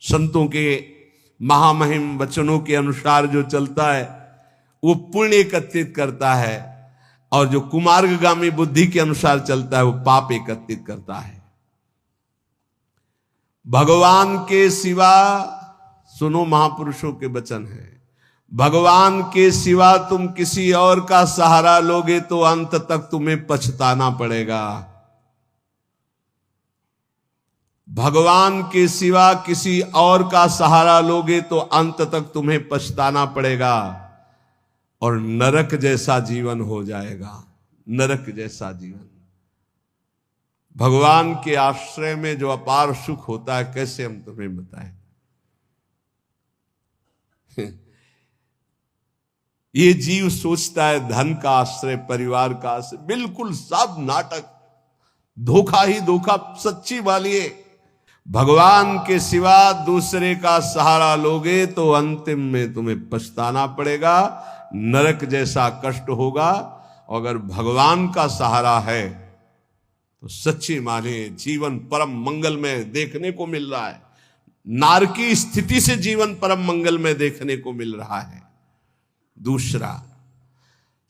संतों के महामहिम वचनों के अनुसार जो चलता है वो पुण्य एकत्रित करता है, और जो कुमार्गगामी बुद्धि के अनुसार चलता है वो पाप एकत्रित करता है। भगवान के सिवा, सुनो महापुरुषों के वचन है, भगवान के सिवा तुम किसी और का सहारा लोगे तो अंत तक तुम्हें पछताना पड़ेगा। भगवान के सिवा किसी और का सहारा लोगे तो अंत तक तुम्हें पछताना पड़ेगा और नरक जैसा जीवन हो जाएगा, नरक जैसा जीवन। भगवान के आश्रय में जो अपार सुख होता है, कैसे हम तुम्हें बताएं। ये जीव सोचता है धन का आश्रय, परिवार का आश्रय, बिल्कुल सब नाटक, धोखा ही धोखा, सच्ची वाली है। भगवान के सिवा दूसरे का सहारा लोगे तो अंतिम में तुम्हें पछताना पड़ेगा, नरक जैसा कष्ट होगा। अगर भगवान का सहारा है तो सच्ची माने जीवन परम मंगल में देखने को मिल रहा है। नारकी स्थिति से जीवन परम मंगल में देखने को मिल रहा है। दूसरा,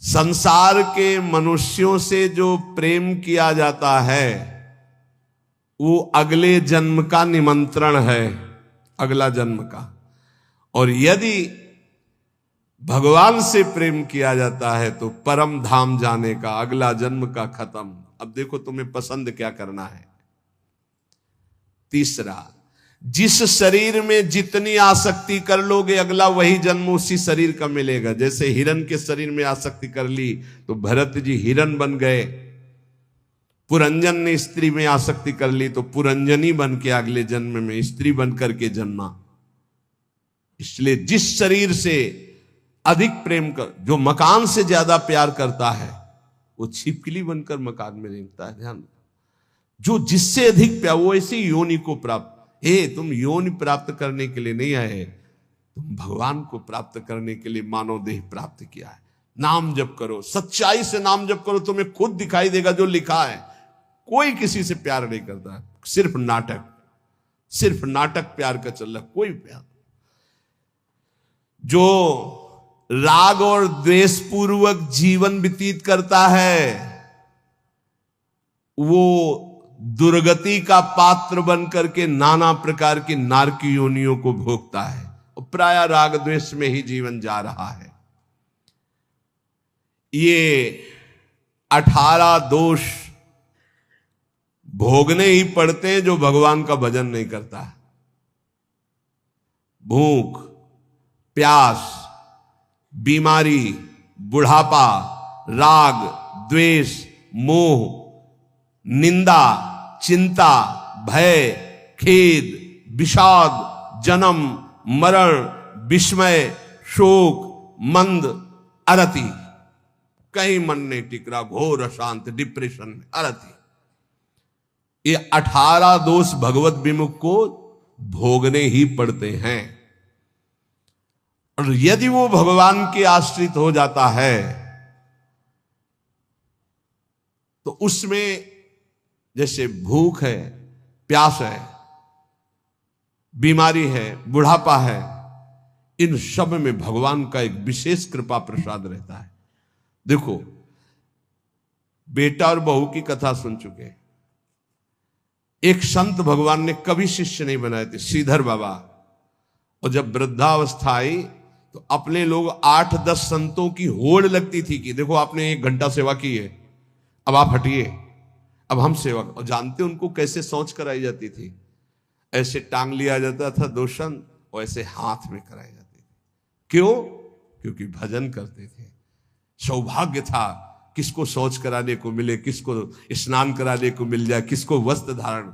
संसार के मनुष्यों से जो प्रेम किया जाता है वो अगले जन्म का निमंत्रण है, अगला जन्म का। और यदि भगवान से प्रेम किया जाता है तो परम धाम जाने का, अगला जन्म का खत्म। अब देखो तुम्हें पसंद क्या करना है। तीसरा, जिस शरीर में जितनी आसक्ति कर लोगे अगला वही जन्म उसी शरीर का मिलेगा। जैसे हिरण के शरीर में आसक्ति कर ली तो भरत जी हिरण बन गए, पुरंजन ने स्त्री में आसक्ति कर ली तो पुरंजनी बन के अगले जन्म में स्त्री बन करके जन्मा। इसलिए जिस शरीर से अधिक प्रेम कर, जो मकान से ज्यादा प्यार करता है वो छिपकली बनकर मकान में रहता है। ध्यान, जो जिससे अधिक प्यार वो ऐसी योनि को प्राप्त। तुम योनि प्राप्त करने के लिए नहीं आए, तुम भगवान को प्राप्त करने के लिए मानव देह प्राप्त किया है। नाम जप करो, सच्चाई से नाम जप करो, तुम्हें खुद दिखाई देगा जो लिखा है। कोई किसी से प्यार नहीं करता है, सिर्फ नाटक, सिर्फ नाटक प्यार का चल रहा, कोई प्यार। जो राग और द्वेष पूर्वक जीवन व्यतीत करता है वो दुर्गति का पात्र बनकर के नाना प्रकार की नारकी योनियों को भोगता है और प्राय राग द्वेष में ही जीवन जा रहा है। ये 18 दोष भोगने ही पड़ते हैं जो भगवान का भजन नहीं करता। भूख, प्यास, बीमारी, बुढ़ापा, राग, द्वेष, मोह, निंदा, चिंता, भय, खेद, विषाद, जन्म, मरण, विस्मय, शोक, मंद, अरति, कहीं मन नहीं टिक रहा, घोर अशांत, डिप्रेशन में, अरति। ये 18 दोष भगवत विमुख को भोगने ही पड़ते हैं। और यदि वो भगवान के आश्रित हो जाता है तो उसमें जैसे भूख है, प्यास है, बीमारी है, बुढ़ापा है, इन सब में भगवान का एक विशेष कृपा प्रसाद रहता है। देखो, बेटा और बहू की कथा सुन चुके। एक संत भगवान ने कभी शिष्य नहीं बनाए थे, श्रीधर बाबा। और जब वृद्धावस्था आई तो अपने लोग 8-10 संतों की होड़ लगती थी कि देखो आपने 1 घंटा सेवा की है, अब आप हटिए, अब हम सेवा। और जानते उनको कैसे सोच कराई जाती थी? ऐसे टांग लिया जाता था दोषण और ऐसे हाथ में कराई जाती थी। क्यों? क्योंकि भजन करते थे। सौभाग्य था किसको शौच कराने को मिले, किसको स्नान कराने को मिल जाए, किसको वस्त्र धारण।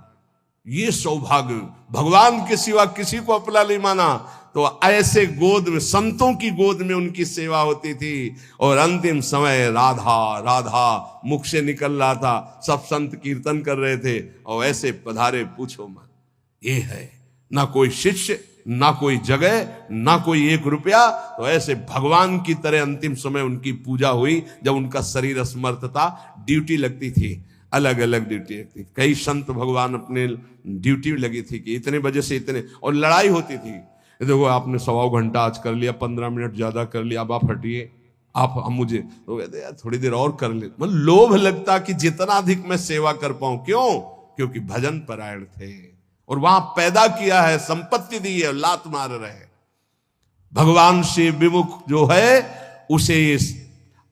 ये सौभाग्य, भगवान के सिवा किसी को अपना नहीं माना। तो ऐसे गोद में, संतों की गोद में उनकी सेवा होती थी। और अंतिम समय राधा राधा मुख से निकल रहा था, सब संत कीर्तन कर रहे थे और ऐसे पधारे, पूछो मत। ये है ना कोई शिष्य, ना कोई जगह, ना कोई 1 रुपया। तो ऐसे भगवान की तरह अंतिम समय उनकी पूजा हुई। जब उनका शरीर असमर्थ था, ड्यूटी लगती थी, अलग अलग ड्यूटी थी। कई संत भगवान अपने ड्यूटी लगी थी कि इतने बजे से इतने, और लड़ाई होती थी। देखो आपने 1.25 घंटा आज कर लिया, 15 मिनट ज्यादा कर लिया, अब आप हटिए, आप हम मुझे तो कहते यार थोड़ी देर और कर ले। मतलब लोभ लगता कि जितना अधिक मैं सेवा कर पाऊं। क्यों? क्योंकि भजन परायण थे और वहां पैदा किया है, संपत्ति दी है, लात मार रहे। भगवान से विमुख जो है उसे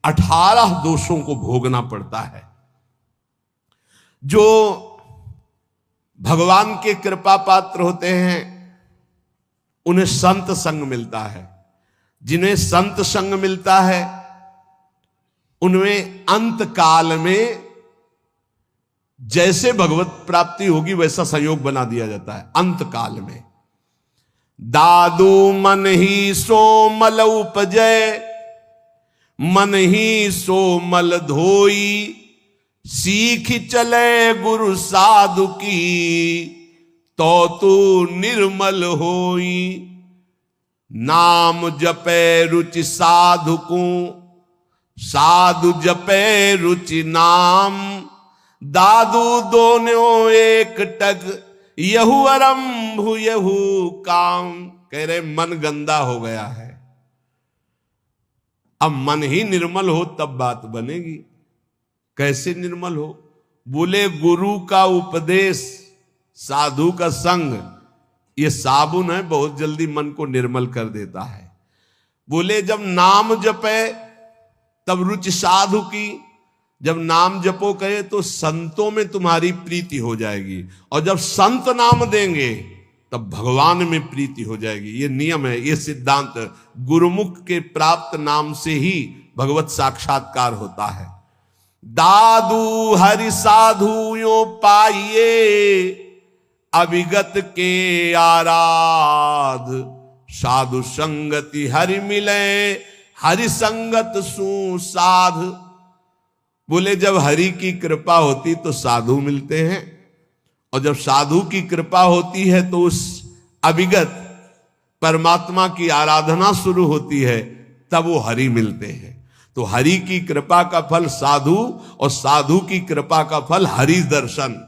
18 दोषों को भोगना पड़ता है। जो भगवान के कृपा पात्र होते हैं उन्हें संत संग मिलता है। जिन्हें संत संग मिलता है उनमें अंत काल में जैसे भगवत प्राप्ति होगी वैसा संयोग बना दिया जाता है। अंत काल में दादू मन ही सो मल उपजय, मन ही सो मल धोई, सीख चले गुरु साधु की, तो तू निर्मल होई। नाम जपे रुचि साधु को, साधु जपे रुचि नाम, दादू दोनों एक टक, यहू आरंभ यहू काम। कह रहे मन गंदा हो गया है, अब मन ही निर्मल हो तब बात बनेगी। कैसे निर्मल हो? बोले गुरु का उपदेश, साधु का संग, ये साबुन है, बहुत जल्दी मन को निर्मल कर देता है। बोले जब नाम जपे तब रुचि साधु की, जब नाम जपो कहे तो संतों में तुम्हारी प्रीति हो जाएगी, और जब संत नाम देंगे तब भगवान में प्रीति हो जाएगी। ये नियम है, ये सिद्धांत। गुरुमुख के प्राप्त नाम से ही भगवत साक्षात्कार होता है। दादू हरि साधु यो पाइये, अविगत के आराध, साधु संगति हरि मिले, हरि संगत सुसाध। बोले जब हरि की कृपा होती तो साधु मिलते हैं, और जब साधु की कृपा होती है तो उस अविगत परमात्मा की आराधना शुरू होती है, तब वो हरि मिलते हैं। तो हरि की कृपा का फल साधु, और साधु की कृपा का फल हरि दर्शन।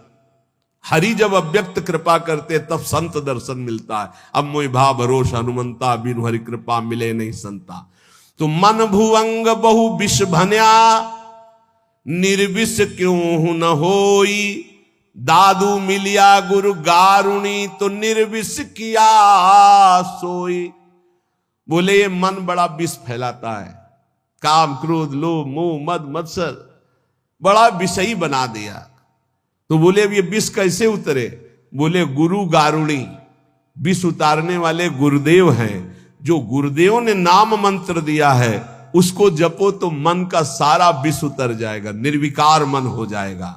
हरि जब अव्यक्त कृपा करते तब संत दर्शन मिलता है। अब मोहि भा भरोस हनुमंता, बिनु हरि कृपा मिले नहीं संता। तो मन भुवंग बहु विष भन्या, निर्विष क्यों न होई, दादू मिलिया गुरु गारुणी, तो निर्विष किया सोई। बोले ये मन बड़ा विष फैलाता है, काम क्रोध लोभ मोह मद मत्सर बड़ा विषयी बना दिया। तो बोले अब ये विष कैसे उतरे? बोले गुरु गारुणी, विष उतारने वाले गुरुदेव हैं। जो गुरुदेव ने नाम मंत्र दिया है उसको जपो तो मन का सारा विष उतर जाएगा, निर्विकार मन हो जाएगा।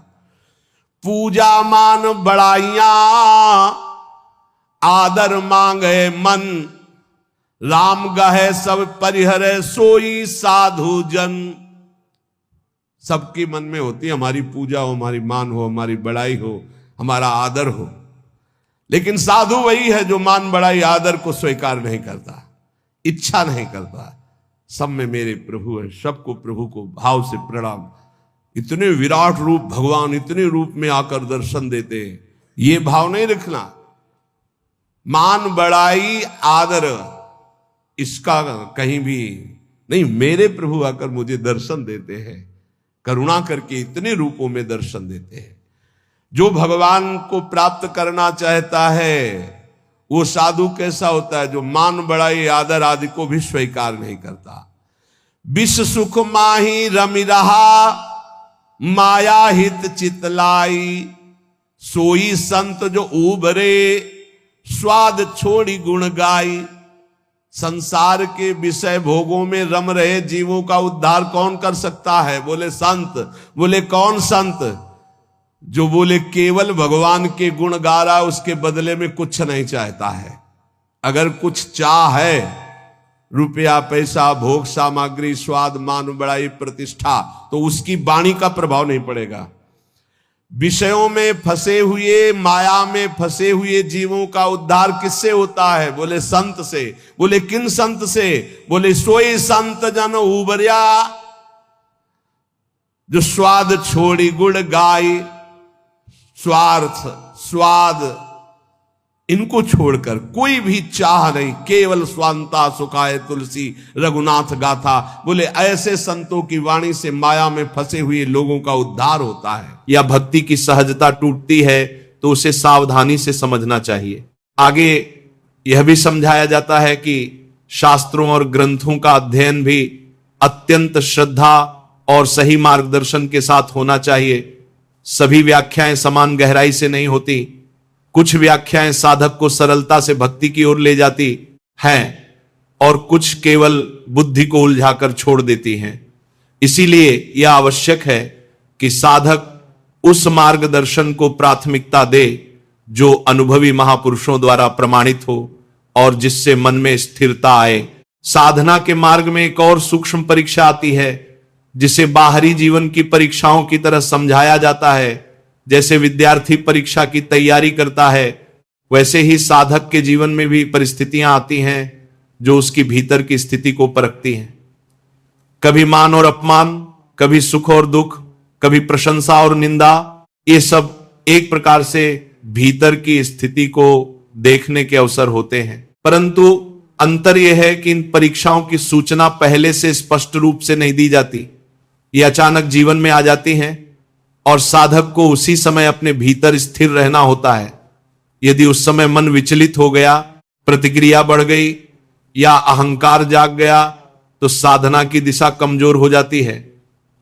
पूजा मान बड़ाइया, आदर मांगे मन, राम गहे सब परिहरे, सोई साधु जन। सबके मन में होती है हमारी पूजा हो, हमारी मान हो, हमारी बड़ाई हो, हमारा आदर हो। लेकिन साधु वही है जो मान बड़ाई आदर को स्वीकार नहीं करता, इच्छा नहीं करता। सब में मेरे प्रभु है, सबको प्रभु को भाव से प्रणाम। इतने विराट रूप भगवान इतने रूप में आकर दर्शन देते हैं, ये भाव नहीं रखना। मान बड़ाई आदर इसका कहीं भी नहीं। मेरे प्रभु आकर मुझे दर्शन देते हैं, करुणा करके इतने रूपों में दर्शन देते हैं। जो भगवान को प्राप्त करना चाहता है वो साधु कैसा होता है? जो मान बड़ाई आदर आदि को भी स्वीकार नहीं करता। विष सुख माही रमि रहा, माया हित चितलाई, सोई संत जो उबरे, स्वाद छोड़ी गुण गाई। संसार के विषय भोगों में रम रहे जीवों का उद्धार कौन कर सकता है? बोले संत। बोले कौन संत? जो बोले केवल भगवान के गुण गा रहा, उसके बदले में कुछ नहीं चाहता है। अगर कुछ चाह है, रुपया पैसा भोग सामग्री स्वाद मान बड़ाई प्रतिष्ठा, तो उसकी वाणी का प्रभाव नहीं पड़ेगा। विषयों में फंसे हुए, माया में फंसे हुए जीवों का उद्धार किससे होता है? बोले संत से। बोले किन संत से? बोले सोई संत जन उबरिया। जो स्वाद छोड़ी गुण गाय, स्वार्थ स्वाद इनको छोड़कर कोई भी चाह नहीं, केवल स्वांता सुखाए तुलसी रघुनाथ गाथा। बोले ऐसे संतों की वाणी से माया में फंसे हुए लोगों का उद्धार होता है। या भक्ति की सहजता टूटती है तो उसे सावधानी से समझना चाहिए। आगे यह भी समझाया जाता है कि शास्त्रों और ग्रंथों का अध्ययन भी अत्यंत श्रद्धा और सही मार्गदर्शन के साथ होना चाहिए। सभी व्याख्याएं समान गहराई से नहीं होती। कुछ व्याख्याएं साधक को सरलता से भक्ति की ओर ले जाती हैं और कुछ केवल बुद्धि को उलझाकर छोड़ देती हैं। इसीलिए यह आवश्यक है कि साधक उस मार्गदर्शन को प्राथमिकता दे जो अनुभवी महापुरुषों द्वारा प्रमाणित हो और जिससे मन में स्थिरता आए। साधना के मार्ग में एक और सूक्ष्म परीक्षा आती है जिसे बाहरी जीवन की परीक्षाओं की तरह समझाया जाता है। जैसे विद्यार्थी परीक्षा की तैयारी करता है, वैसे ही साधक के जीवन में भी परिस्थितियां आती हैं जो उसकी भीतर की स्थिति को परखती हैं। कभी मान और अपमान, कभी सुख और दुख, कभी प्रशंसा और निंदा, ये सब एक प्रकार से भीतर की स्थिति को देखने के अवसर होते हैं। परंतु अंतर यह है कि इन परीक्षाओं की सूचना पहले से स्पष्ट रूप से नहीं दी जाती। ये अचानक जीवन में आ जाती हैं और साधक को उसी समय अपने भीतर स्थिर रहना होता है। यदि उस समय मन विचलित हो गया, प्रतिक्रिया बढ़ गई या अहंकार जाग गया तो साधना की दिशा कमजोर हो जाती है।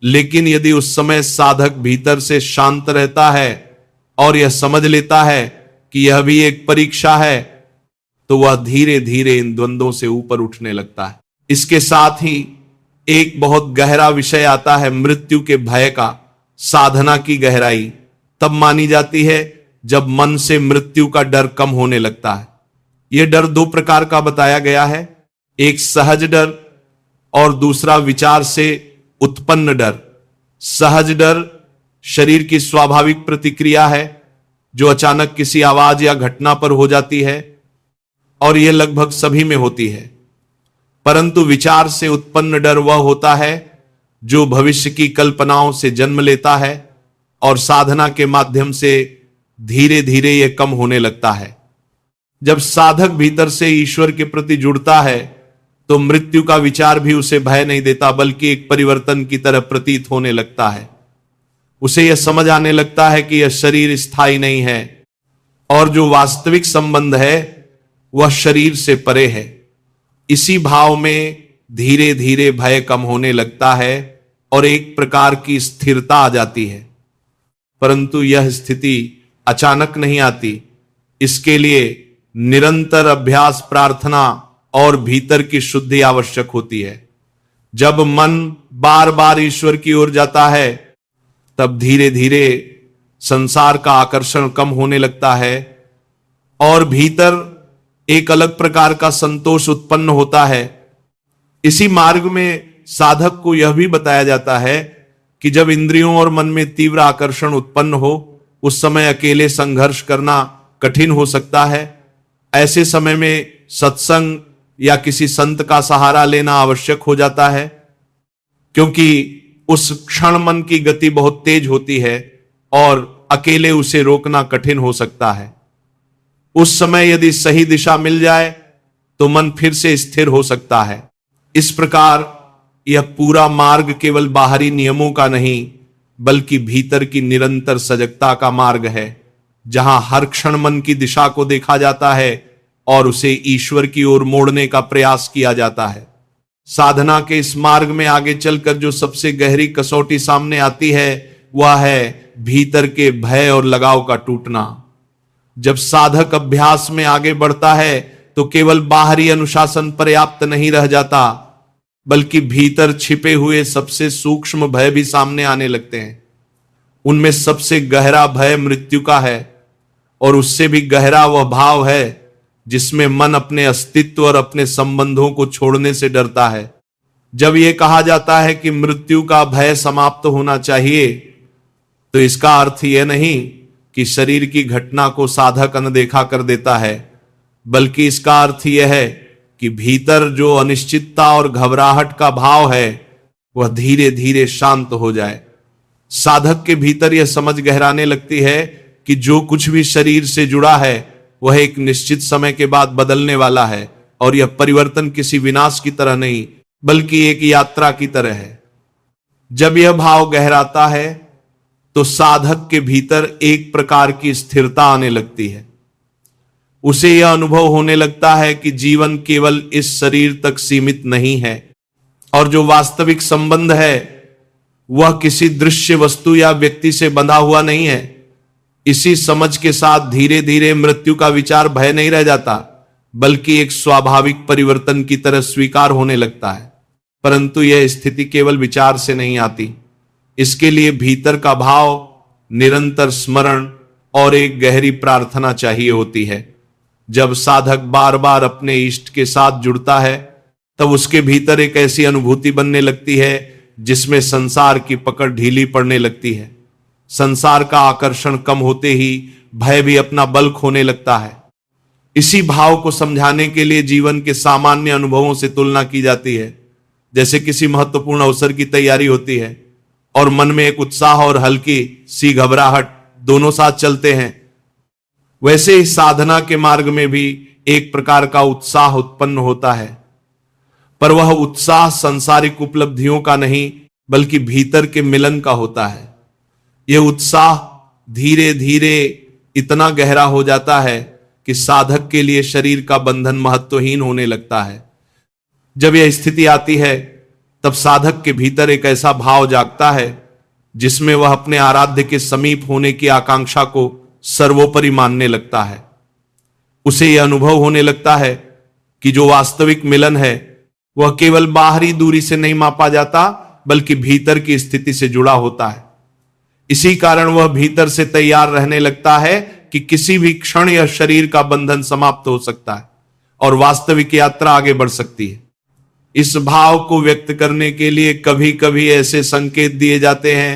लेकिन यदि उस समय साधक भीतर से शांत रहता है और यह समझ लेता है कि यह भी एक परीक्षा है, तो वह धीरे धीरे इन द्वंद्वों से ऊपर उठने लगता है। इसके साथ ही एक बहुत गहरा विषय आता है मृत्यु के भय का। साधना की गहराई तब मानी जाती है जब मन से मृत्यु का डर कम होने लगता है। यह डर दो प्रकार का बताया गया है, एक सहज डर और दूसरा विचार से उत्पन्न डर। सहज डर शरीर की स्वाभाविक प्रतिक्रिया है जो अचानक किसी आवाज या घटना पर हो जाती है और यह लगभग सभी में होती है। परंतु विचार से उत्पन्न डर वह होता है जो भविष्य की कल्पनाओं से जन्म लेता है और साधना के माध्यम से धीरे धीरे यह कम होने लगता है। जब साधक भीतर से ईश्वर के प्रति जुड़ता है तो मृत्यु का विचार भी उसे भय नहीं देता, बल्कि एक परिवर्तन की तरह प्रतीत होने लगता है। उसे यह समझ आने लगता है कि यह शरीर स्थायी नहीं है और जो वास्तविक संबंध है वह शरीर से परे है। इसी भाव में धीरे धीरे भय कम होने लगता है और एक प्रकार की स्थिरता आ जाती है। परंतु यह स्थिति अचानक नहीं आती। इसके लिए निरंतर अभ्यास, प्रार्थना और भीतर की शुद्धि आवश्यक होती है। जब मन बार बार ईश्वर की ओर जाता है तब धीरे धीरे संसार का आकर्षण कम होने लगता है और भीतर एक अलग प्रकार का संतोष उत्पन्न होता है। इसी मार्ग में साधक को यह भी बताया जाता है कि जब इंद्रियों और मन में तीव्र आकर्षण उत्पन्न हो, उस समय अकेले संघर्ष करना कठिन हो सकता है। ऐसे समय में सत्संग या किसी संत का सहारा लेना आवश्यक हो जाता है, क्योंकि उस क्षण मन की गति बहुत तेज होती है और अकेले उसे रोकना कठिन हो सकता है। उस समय यदि सही दिशा मिल जाए तो मन फिर से स्थिर हो सकता है। इस प्रकार यह पूरा मार्ग केवल बाहरी नियमों का नहीं, बल्कि भीतर की निरंतर सजगता का मार्ग है, जहां हर क्षण मन की दिशा को देखा जाता है और उसे ईश्वर की ओर मोड़ने का प्रयास किया जाता है। साधना के इस मार्ग में आगे चलकर जो सबसे गहरी कसौटी सामने आती है वह है भीतर के भय और लगाव का टूटना। जब साधक अभ्यास में आगे बढ़ता है तो केवल बाहरी अनुशासन पर्याप्त नहीं रह जाता, बल्कि भीतर छिपे हुए सबसे सूक्ष्म भय भी सामने आने लगते हैं। उनमें सबसे गहरा भय मृत्यु का है और उससे भी गहरा वह भाव है जिसमें मन अपने अस्तित्व और अपने संबंधों को छोड़ने से डरता है। जब यह कहा जाता है कि मृत्यु का भय समाप्त होना चाहिए, तो इसका अर्थ यह नहीं कि शरीर की घटना को साधक अनदेखा कर देता है, बल्कि इसका अर्थ यह है कि भीतर जो अनिश्चितता और घबराहट का भाव है वह धीरे धीरे शांत हो जाए। साधक के भीतर यह समझ गहराने लगती है कि जो कुछ भी शरीर से जुड़ा है वह एक निश्चित समय के बाद बदलने वाला है, और यह परिवर्तन किसी विनाश की तरह नहीं बल्कि एक यात्रा की तरह है। जब यह भाव गहराता है तो साधक के भीतर एक प्रकार की स्थिरता आने लगती है। उसे यह अनुभव होने लगता है कि जीवन केवल इस शरीर तक सीमित नहीं है, और जो वास्तविक संबंध है वह किसी दृश्य वस्तु या व्यक्ति से बंधा हुआ नहीं है। इसी समझ के साथ धीरे धीरे मृत्यु का विचार भय नहीं रह जाता, बल्कि एक स्वाभाविक परिवर्तन की तरह स्वीकार होने लगता है। परंतु यह स्थिति केवल विचार से नहीं आती, इसके लिए भीतर का भाव, निरंतर स्मरण और एक गहरी प्रार्थना चाहिए होती है। जब साधक बार बार अपने इष्ट के साथ जुड़ता है तब उसके भीतर एक ऐसी अनुभूति बनने लगती है जिसमें संसार की पकड़ ढीली पड़ने लगती है। संसार का आकर्षण कम होते ही भय भी अपना बल खोने लगता है। इसी भाव को समझाने के लिए जीवन के सामान्य अनुभवों से तुलना की जाती है। जैसे किसी महत्वपूर्ण अवसर की तैयारी होती है और मन में एक उत्साह और हल्की सी घबराहट दोनों साथ चलते हैं, वैसे ही साधना के मार्ग में भी एक प्रकार का उत्साह उत्पन्न होता है, पर वह उत्साह सांसारिक उपलब्धियों का नहीं बल्कि भीतर के मिलन का होता है। यह उत्साह धीरे धीरे इतना गहरा हो जाता है कि साधक के लिए शरीर का बंधन महत्वहीन होने लगता है। जब यह स्थिति आती है तब साधक के भीतर एक ऐसा भाव जागता है जिसमें वह अपने आराध्य के समीप होने की आकांक्षा को सर्वोपरि मानने लगता है। उसे यह अनुभव होने लगता है कि जो वास्तविक मिलन है वह केवल बाहरी दूरी से नहीं मापा जाता बल्कि भीतर की स्थिति से जुड़ा होता है। इसी कारण वह भीतर से तैयार रहने लगता है कि किसी भी क्षण यह शरीर का बंधन समाप्त हो सकता है और वास्तविक यात्रा आगे बढ़ सकती है। इस भाव को व्यक्त करने के लिए कभी कभी ऐसे संकेत दिए जाते हैं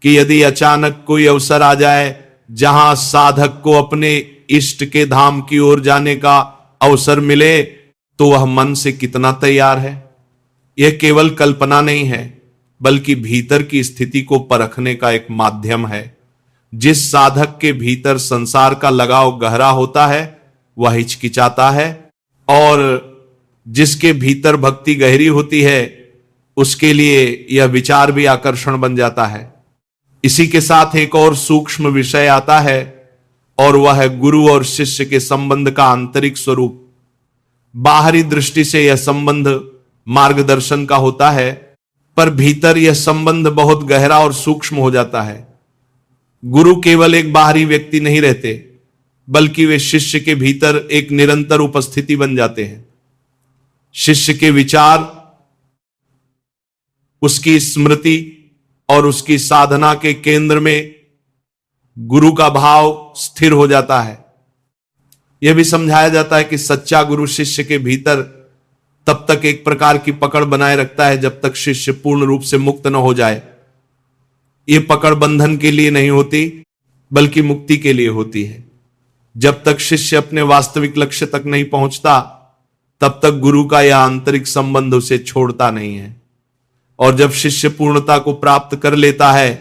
कि यदि अचानक कोई अवसर आ जाए जहां साधक को अपने इष्ट के धाम की ओर जाने का अवसर मिले तो वह मन से कितना तैयार है। यह केवल कल्पना नहीं है बल्कि भीतर की स्थिति को परखने का एक माध्यम है। जिस साधक के भीतर संसार का लगाव गहरा होता है वह हिचकिचाता है, और जिसके भीतर भक्ति गहरी होती है उसके लिए यह विचार भी आकर्षण बन जाता है। इसी के साथ एक और सूक्ष्म विषय आता है और वह है गुरु और शिष्य के संबंध का आंतरिक स्वरूप। बाहरी दृष्टि से यह संबंध मार्गदर्शन का होता है, पर भीतर यह संबंध बहुत गहरा और सूक्ष्म हो जाता है। गुरु केवल एक बाहरी व्यक्ति नहीं रहते बल्कि वे शिष्य के भीतर एक निरंतर उपस्थिति बन जाते हैं। शिष्य के विचार, उसकी स्मृति और उसकी साधना के केंद्र में गुरु का भाव स्थिर हो जाता है। यह भी समझाया जाता है कि सच्चा गुरु शिष्य के भीतर तब तक एक प्रकार की पकड़ बनाए रखता है जब तक शिष्य पूर्ण रूप से मुक्त न हो जाए। यह पकड़ बंधन के लिए नहीं होती बल्कि मुक्ति के लिए होती है। जब तक शिष्य अपने वास्तविक लक्ष्य तक नहीं पहुंचता तब तक गुरु का यह आंतरिक संबंध उसे छोड़ता नहीं है, और जब शिष्य पूर्णता को प्राप्त कर लेता है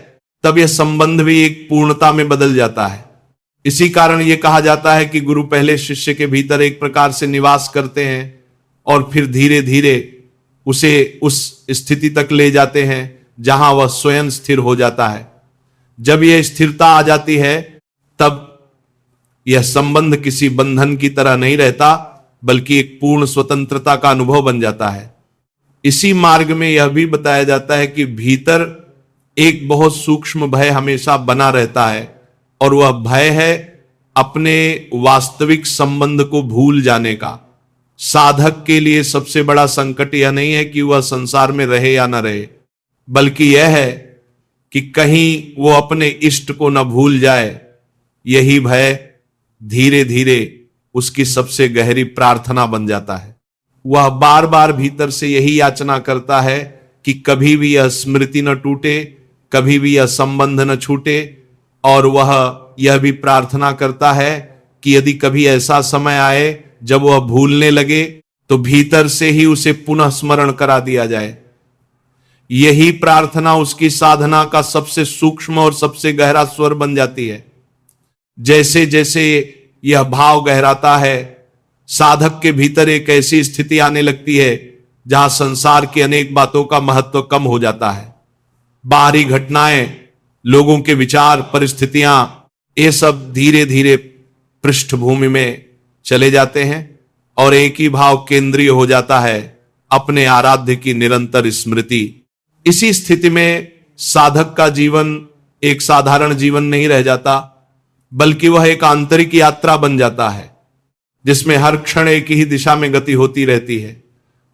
तब यह संबंध भी एक पूर्णता में बदल जाता है। इसी कारण यह कहा जाता है कि गुरु पहले शिष्य के भीतर एक प्रकार से निवास करते हैं और फिर धीरे धीरे उसे उस स्थिति तक ले जाते हैं जहां वह स्वयं स्थिर हो जाता है। जब यह स्थिरता आ जाती है तब यह संबंध किसी बंधन की तरह नहीं रहता बल्कि एक पूर्ण स्वतंत्रता का अनुभव बन जाता है। इसी मार्ग में यह भी बताया जाता है कि भीतर एक बहुत सूक्ष्म भय हमेशा बना रहता है, और वह भय है अपने वास्तविक संबंध को भूल जाने का। साधक के लिए सबसे बड़ा संकट यह नहीं है कि वह संसार में रहे या न रहे, बल्कि यह है कि कहीं वो अपने इष्ट को न भूल जाए। यही भय धीरे धीरे उसकी सबसे गहरी प्रार्थना बन जाता है। वह बार बार भीतर से यही याचना करता है कि कभी भी यह स्मृति न टूटे, कभी भी यह संबंध न छूटे, और वह यह भी प्रार्थना करता है कि यदि कभी ऐसा समय आए जब वह भूलने लगे तो भीतर से ही उसे पुनः स्मरण करा दिया जाए। यही प्रार्थना उसकी साधना का सबसे सूक्ष्म और सबसे गहरा स्वर बन जाती है। जैसे जैसे यह भाव गहराता है, साधक के भीतर एक ऐसी स्थिति आने लगती है जहां संसार की अनेक बातों का महत्व कम हो जाता है। बाहरी घटनाएं, लोगों के विचार, परिस्थितियां, ये सब धीरे धीरे पृष्ठभूमि में चले जाते हैं और एक ही भाव केंद्रीय हो जाता है, अपने आराध्य की निरंतर स्मृति। इसी स्थिति में साधक का जीवन एक साधारण जीवन नहीं रह जाता, बल्कि वह एक आंतरिक यात्रा बन जाता है जिसमें हर क्षण एक ही दिशा में गति होती रहती है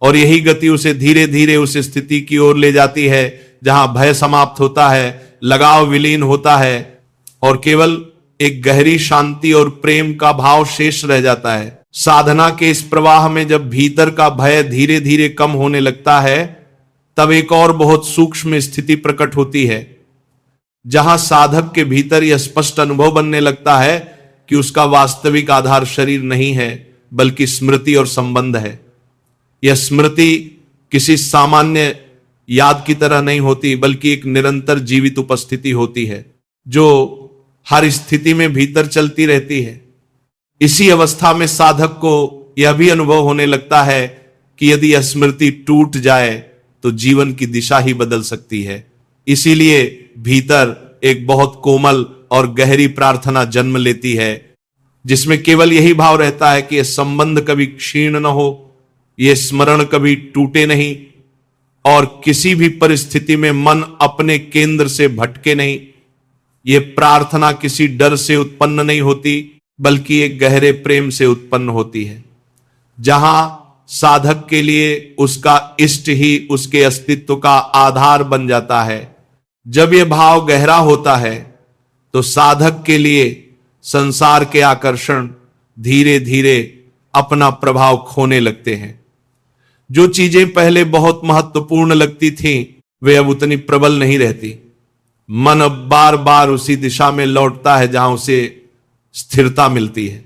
और यही गति उसे धीरे धीरे उस स्थिति की ओर ले जाती है जहां भय समाप्त होता है, लगाव विलीन होता है और केवल एक गहरी शांति और प्रेम का भाव शेष रह जाता है। साधना के इस प्रवाह में जब भीतर का भय धीरे धीरे कम होने लगता है, तब एक और बहुत सूक्ष्म स्थिति प्रकट होती है जहां साधक के भीतर यह स्पष्ट अनुभव बनने लगता है कि उसका वास्तविक आधार शरीर नहीं है, बल्कि स्मृति और संबंध है। यह स्मृति किसी सामान्य याद की तरह नहीं होती, बल्कि एक निरंतर जीवित उपस्थिति होती है जो हर स्थिति में भीतर चलती रहती है। इसी अवस्था में साधक को यह भी अनुभव होने लगता है कि यदि यह स्मृति टूट जाए तो जीवन की दिशा ही बदल सकती है। इसीलिए भीतर एक बहुत कोमल और गहरी प्रार्थना जन्म लेती है जिसमें केवल यही भाव रहता है कि यह संबंध कभी क्षीण न हो, यह स्मरण कभी टूटे नहीं और किसी भी परिस्थिति में मन अपने केंद्र से भटके नहीं। यह प्रार्थना किसी डर से उत्पन्न नहीं होती, बल्कि एक गहरे प्रेम से उत्पन्न होती है, जहां साधक के लिए उसका इष्ट ही उसके अस्तित्व का आधार बन जाता है। जब यह भाव गहरा होता है तो साधक के लिए संसार के आकर्षण धीरे धीरे अपना प्रभाव खोने लगते हैं। जो चीजें पहले बहुत महत्वपूर्ण लगती थीं, वे अब उतनी प्रबल नहीं रहती। मन अब बार बार उसी दिशा में लौटता है जहां उसे स्थिरता मिलती है,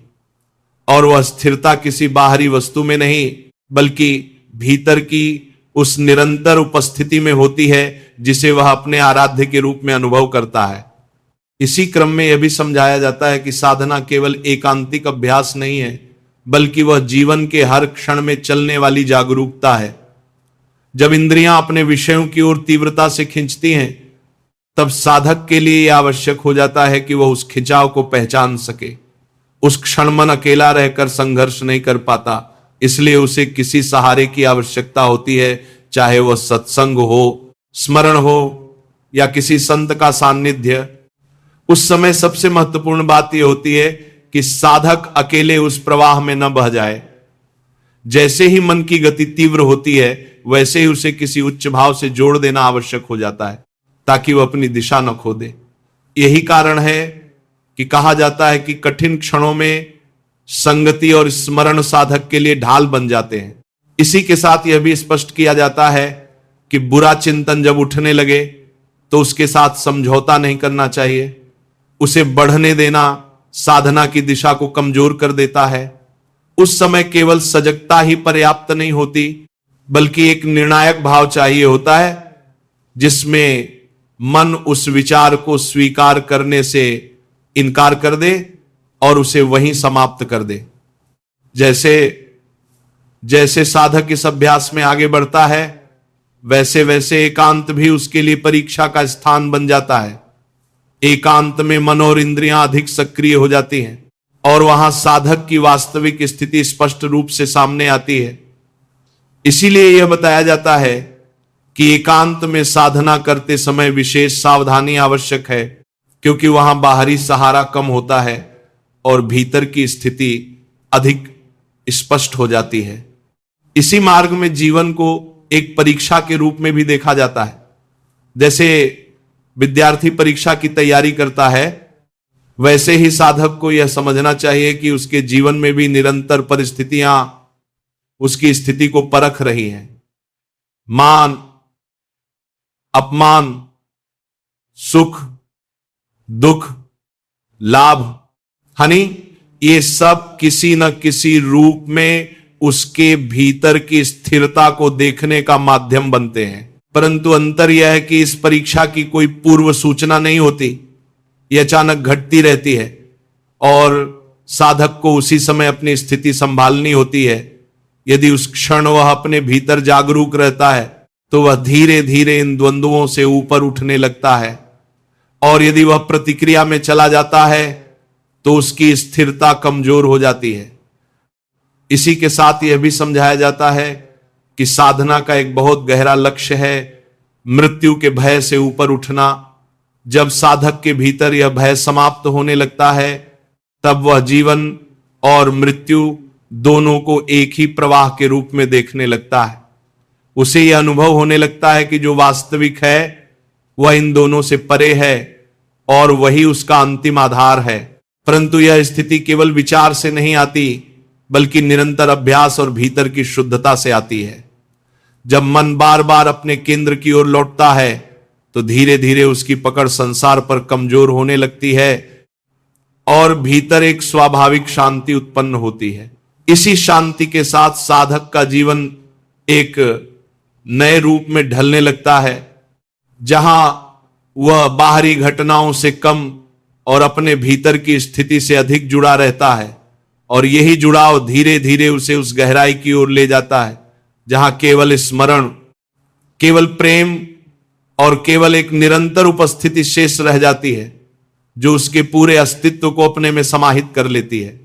और वह स्थिरता किसी बाहरी वस्तु में नहीं, बल्कि भीतर की उस निरंतर उपस्थिति में होती है जिसे वह अपने आराध्य के रूप में अनुभव करता है। इसी क्रम में यह भी समझाया जाता है कि साधना केवल एकांतिक अभ्यास नहीं है, बल्कि वह जीवन के हर क्षण में चलने वाली जागरूकता है। जब इंद्रियां अपने विषयों की ओर तीव्रता से खींचती हैं, तब साधक के लिए यह आवश्यक हो जाता है कि वह उस खिंचाव को पहचान सके। उस क्षण मन अकेला रहकर संघर्ष नहीं कर पाता, इसलिए उसे किसी सहारे की आवश्यकता होती है, चाहे वह सत्संग हो, स्मरण हो या किसी संत का सान्निध्य। उस समय सबसे महत्वपूर्ण बात यह होती है कि साधक अकेले उस प्रवाह में न बह जाए। जैसे ही मन की गति तीव्र होती है, वैसे ही उसे किसी उच्च भाव से जोड़ देना आवश्यक हो जाता है ताकि वह अपनी दिशा न खो दे। यही कारण है कि कहा जाता है कि कठिन क्षणों में संगति और स्मरण साधक के लिए ढाल बन जाते हैं। इसी के साथ यह भी स्पष्ट किया जाता है कि बुरा चिंतन जब उठने लगे तो उसके साथ समझौता नहीं करना चाहिए। उसे बढ़ने देना साधना की दिशा को कमजोर कर देता है। उस समय केवल सजगता ही पर्याप्त नहीं होती, बल्कि एक निर्णायक भाव चाहिए होता है जिसमें मन उस विचार को स्वीकार करने से इनकार कर दे और उसे वहीं समाप्त कर दे। जैसे जैसे साधक इस अभ्यास में आगे बढ़ता है, वैसे वैसे एकांत भी उसके लिए परीक्षा का स्थान बन जाता है। एकांत में मन और इंद्रियां अधिक सक्रिय हो जाती हैं और वहां साधक की वास्तविक स्थिति स्पष्ट रूप से सामने आती है। इसीलिए यह बताया जाता है कि एकांत में साधना करते समय विशेष सावधानी आवश्यक है, क्योंकि वहां बाहरी सहारा कम होता है और भीतर की स्थिति अधिक स्पष्ट हो जाती है। इसी मार्ग में जीवन को एक परीक्षा के रूप में भी देखा जाता है। जैसे विद्यार्थी परीक्षा की तैयारी करता है, वैसे ही साधक को यह समझना चाहिए कि उसके जीवन में भी निरंतर परिस्थितियां उसकी स्थिति को परख रही हैं। मान, अपमान, सुख, दुख, लाभ, हानि, ये सब किसी न किसी रूप में उसके भीतर की स्थिरता को देखने का माध्यम बनते हैं। परंतु अंतर यह है कि इस परीक्षा की कोई पूर्व सूचना नहीं होती, ये अचानक घटती रहती है और साधक को उसी समय अपनी स्थिति संभालनी होती है। यदि उस क्षण वह अपने भीतर जागरूक रहता है तो वह धीरे धीरे इन द्वंद्वों से ऊपर उठने लगता है, और यदि वह प्रतिक्रिया में चला जाता है तो उसकी स्थिरता कमजोर हो जाती है। इसी के साथ यह भी समझाया जाता है कि साधना का एक बहुत गहरा लक्ष्य है मृत्यु के भय से ऊपर उठना। जब साधक के भीतर यह भय समाप्त होने लगता है तब वह जीवन और मृत्यु दोनों को एक ही प्रवाह के रूप में देखने लगता है। उसे यह अनुभव होने लगता है कि जो वास्तविक है वह इन दोनों से परे है और वही उसका अंतिम आधार है। परंतु यह स्थिति केवल विचार से नहीं आती, बल्कि निरंतर अभ्यास और भीतर की शुद्धता से आती है। जब मन बार बार अपने केंद्र की ओर लौटता है तो धीरे धीरे उसकी पकड़ संसार पर कमजोर होने लगती है और भीतर एक स्वाभाविक शांति उत्पन्न होती है। इसी शांति के साथ साधक का जीवन एक नए रूप में ढलने लगता है, जहां वह बाहरी घटनाओं से कम और अपने भीतर की स्थिति से अधिक जुड़ा रहता है, और यही जुड़ाव धीरे धीरे उसे उस गहराई की ओर ले जाता है जहां केवल स्मरण, केवल प्रेम और केवल एक निरंतर उपस्थिति शेष रह जाती है, जो उसके पूरे अस्तित्व को अपने में समाहित कर लेती है।